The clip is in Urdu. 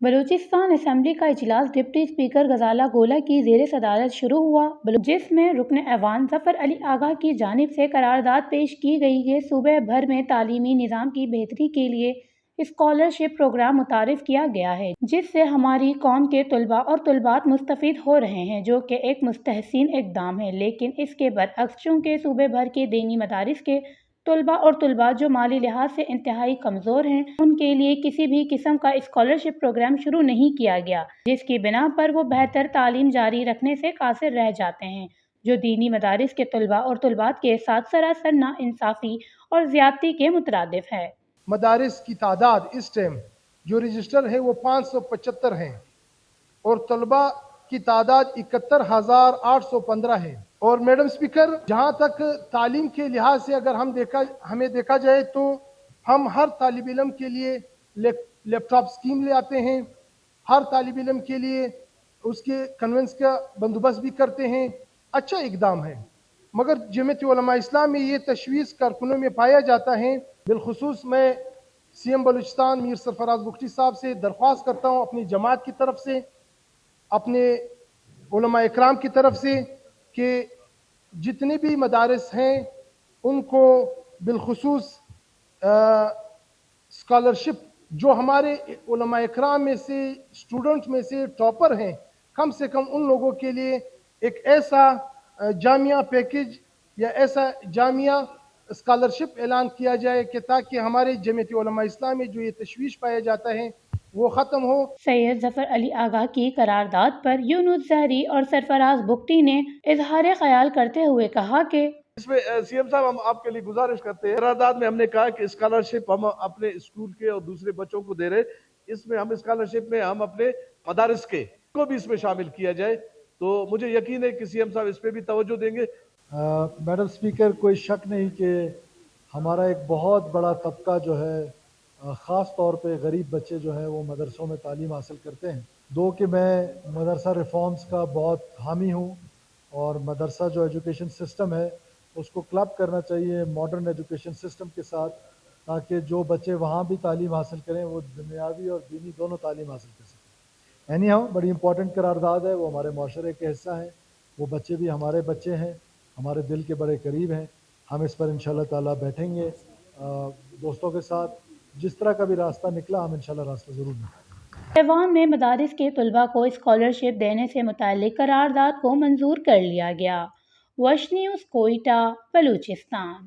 بلوچستان اسمبلی کا اجلاس ڈپٹی اسپیکر غزالہ گولہ کی زیر صدارت شروع ہوا، جس میں رکن ایوان ظفر علی آغا کی جانب سے قرارداد پیش کی گئی کہ صوبہ بھر میں تعلیمی نظام کی بہتری کے لیے اسکالرشپ پروگرام متعارف کیا گیا ہے، جس سے ہماری قوم کے طلباء اور طالبات مستفید ہو رہے ہیں، جو کہ ایک مستحسن اقدام ہے۔ لیکن اس کے برعکس چونکہ صوبہ بھر کے دینی مدارس کے طلباء اور طالبات جو مالی لحاظ سے انتہائی کمزور ہیں، ان کے لیے کسی بھی قسم کا اسکالرشپ پروگرام شروع نہیں کیا گیا، جس کی بنا پر وہ بہتر تعلیم جاری رکھنے سے قاصر رہ جاتے ہیں، جو دینی مدارس کے طلباء اور طالبات کے ساتھ سراسر ناانصافی اور زیادتی کے مترادف ہے۔ مدارس کی تعداد اس ٹائم جو رجسٹر ہے وہ 575 ہیں اور طلباء کی تعداد 71,815 ہے۔ اور میڈم سپیکر، جہاں تک تعلیم کے لحاظ سے اگر ہمیں دیکھا جائے تو ہم ہر طالب علم کے لیے لیپ ٹاپ اسکیم لے آتے ہیں، ہر طالب علم کے لیے اس کے کنونس کا بندوبست بھی کرتے ہیں، اچھا اقدام ہے۔ مگر جمعیت علماء اسلام میں یہ تشویش کارکنوں میں پایا جاتا ہے۔ بالخصوص میں سی ایم بلوچستان میر سرفراز بگٹی صاحب سے درخواست کرتا ہوں، اپنی جماعت کی طرف سے، اپنے علماء اکرام کی طرف سے، کہ جتنے بھی مدارس ہیں ان کو بالخصوص اسکالرشپ جو ہمارے علماء اکرام میں سے اسٹوڈنٹ میں سے ٹاپر ہیں، کم سے کم ان لوگوں کے لیے ایک ایسا جامعہ پیکیج یا ایسا جامعہ اسکالرشپ اعلان کیا جائے کہ تاکہ ہمارے جمعیت علماء اسلام میں جو یہ تشویش پایا جاتا ہے وہ ختم ہو۔ سید ظفر علی آغا کی قرارداد پر یونس زہری اور سرفراز بگٹی نے اظہار خیال کرتے ہوئے کہا کہ اس میں سی ایم صاحب ہم آپ کے لیے گزارش کرتے ہیں، قرارداد میں ہم نے کہا کہ اسکالرشپ ہم اپنے اسکول کے اور دوسرے بچوں کو دے رہے، اس میں ہم اسکالرشپ میں ہم اپنے مدارس کے کو بھی اس میں شامل کیا جائے، تو مجھے یقین ہے کہ سی ایم صاحب اس پہ بھی توجہ دیں گے۔ میڈم سپیکر، کوئی شک نہیں کہ ہمارا ایک بہت بڑا طبقہ جو ہے خاص طور پہ غریب بچے جو ہیں وہ مدرسوں میں تعلیم حاصل کرتے ہیں۔ دو کہ میں مدرسہ ریفارمز کا بہت حامی ہوں، اور مدرسہ جو ایجوکیشن سسٹم ہے اس کو کلب کرنا چاہیے ماڈرن ایجوکیشن سسٹم کے ساتھ، تاکہ جو بچے وہاں بھی تعلیم حاصل کریں وہ دنیاوی اور دینی دونوں تعلیم حاصل کر سکیں۔ اینی ہاؤ، بڑی امپورٹنٹ قرارداد ہے، وہ ہمارے معاشرے کا حصہ ہیں، وہ بچے بھی ہمارے بچے ہیں، ہمارے دل کے بڑے قریب ہیں۔ ہم اس پر انشاءاللہ تعالیٰ بیٹھیں گے دوستوں کے ساتھ، جس طرح کا بھی راستہ نکلا ہم انشاءاللہ راستہ ضرور نکلیں۔ ایوان میں مدارس کے طلباء کو اسکالرشپ دینے سے متعلق قرارداد کو منظور کر لیا گیا۔ وش نیوز، کوئٹہ، بلوچستان۔